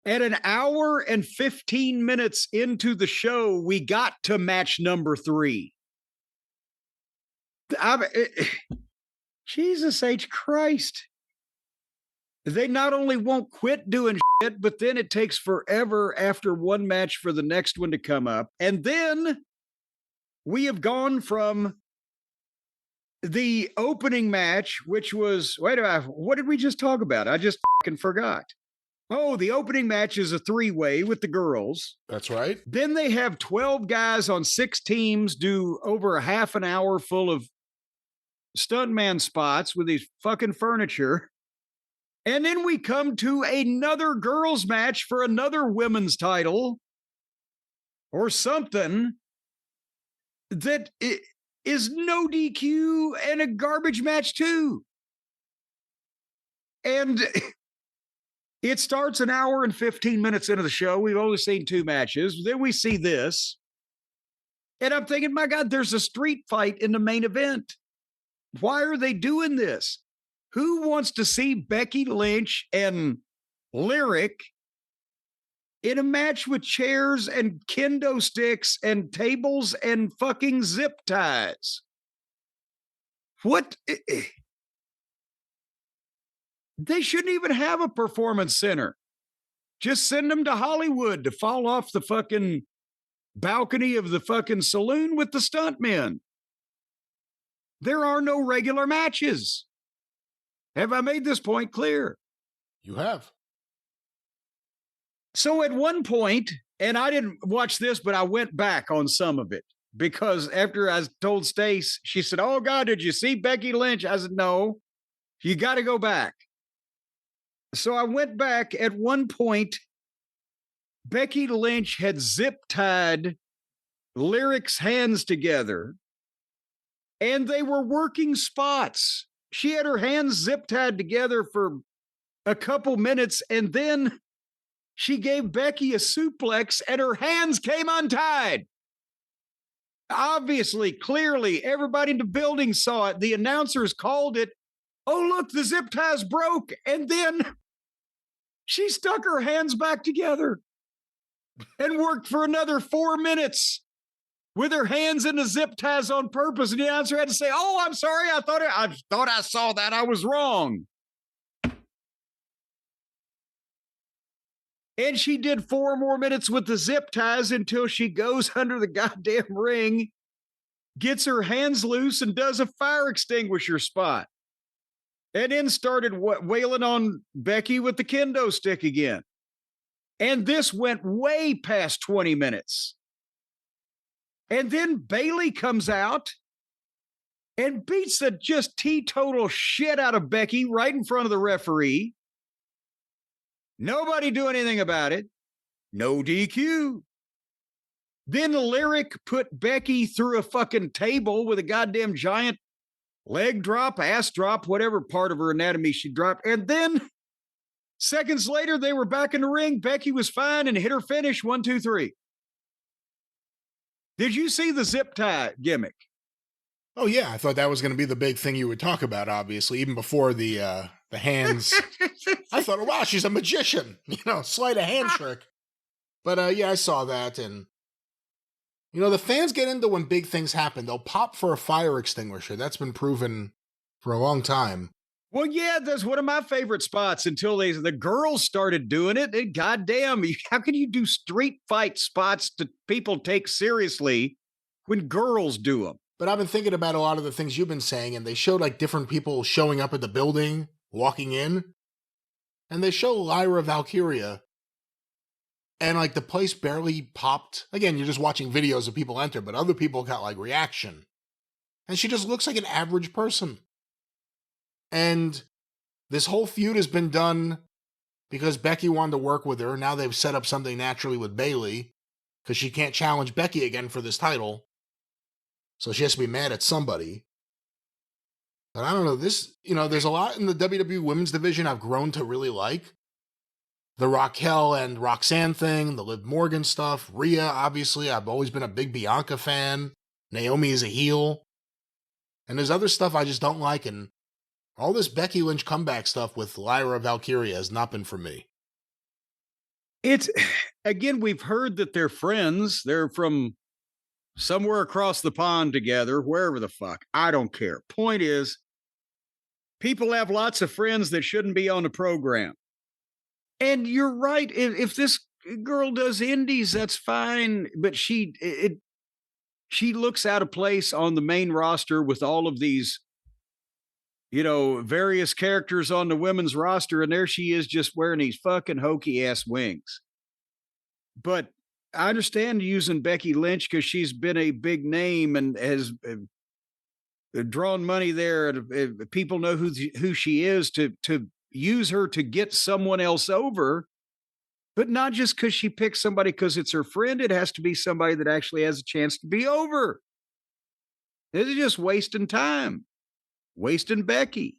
At an hour and 15 minutes into the show, we got to match number 3. Jesus H. Christ. They not only won't quit doing shit, but then it takes forever after one match for the next one to come up. And then we have gone from the opening match, which was, wait a minute, what did we just talk about? I just fucking forgot. Oh, the opening match is a 3-way with the girls. That's right. Then they have 12 guys on 6 teams do over a half an hour full of stuntman spots with these fucking furniture. And then we come to another girls match for another women's title or something that is no DQ and a garbage match too. And it starts an hour and 15 minutes into the show. We've only seen 2 matches. Then we see this. And I'm thinking, my God, there's a street fight in the main event. Why are they doing this? Who wants to see Becky Lynch and Lyric in a match with chairs and kendo sticks and tables and fucking zip ties? What? They shouldn't even have a performance center. Just send them to Hollywood to fall off the fucking balcony of the fucking saloon with the stuntmen. There are no regular matches. Have I made this point clear? You have. So at one point, and I didn't watch this, but I went back on some of it because after I told Stace, she said, "Oh God, did you see Becky Lynch?" I said, "No, you got to go back." So I went back. At one point, Becky Lynch had zip tied Lyric's hands together and they were working spots. She had her hands zip tied together for a couple minutes, and then she gave Becky a suplex, and her hands came untied. Obviously, clearly, everybody in the building saw it. The announcers called it. Oh, look, the zip ties broke. And then she stuck her hands back together and worked for another 4 minutes with her hands in the zip ties on purpose. And the announcer had to say, "Oh, I'm sorry. I thought I saw that. I was wrong." And she did 4 more minutes with the zip ties until she goes under the goddamn ring, gets her hands loose, and does a fire extinguisher spot. And then started wailing on Becky with the kendo stick again. And this went way past 20 minutes. And then Bayley comes out and beats the just teetotal shit out of Becky right in front of the referee. Nobody doing anything about it. No DQ. Then Lyric put Becky through a fucking table with a goddamn giant leg drop, ass drop, whatever part of her anatomy she dropped. And then seconds later, they were back in the ring. Becky was fine and hit her finish. 1, 2, 3. Did you see the zip tie gimmick? Oh, yeah. I thought that was going to be the big thing you would talk about, obviously, even before the hands. I thought, wow, she's a magician. Sleight of hand trick. But, yeah, I saw that. And, the fans get into when big things happen. They'll pop for a fire extinguisher. That's been proven for a long time. Well, yeah, that's one of my favorite spots until the girls started doing it. And goddamn, how can you do street fight spots that people take seriously when girls do them? But I've been thinking about a lot of the things you've been saying, and they showed like different people showing up at the building, walking in, and they show Lyra Valkyria, and like the place barely popped. Again, you're just watching videos of people enter, but other people got like reaction. And she just looks like an average person. And this whole feud has been done because Becky wanted to work with her. Now they've set up something naturally with Bayley because she can't challenge Becky again for this title. So she has to be mad at somebody. But I don't know, there's a lot in the WWE women's division I've grown to really like. The Raquel and Roxanne thing, the Liv Morgan stuff, Rhea, obviously. I've always been a big Bianca fan. Naomi is a heel. And there's other stuff I just don't like, and all this Becky Lynch comeback stuff with Lyra Valkyria has not been for me. It's again, we've heard that they're friends. They're from somewhere across the pond together, wherever the fuck. I don't care. Point is, people have lots of friends that shouldn't be on the program. And you're right. If this girl does indies, that's fine. But she looks out of place on the main roster with all of these, various characters on the women's roster, and there she is just wearing these fucking hokey ass wings. But I understand using Becky Lynch because she's been a big name and has drawn money there. People know who she is to use her to get someone else over, but not just because she picked somebody because it's her friend. It has to be somebody that actually has a chance to be over. This is just wasting time, wasting Becky.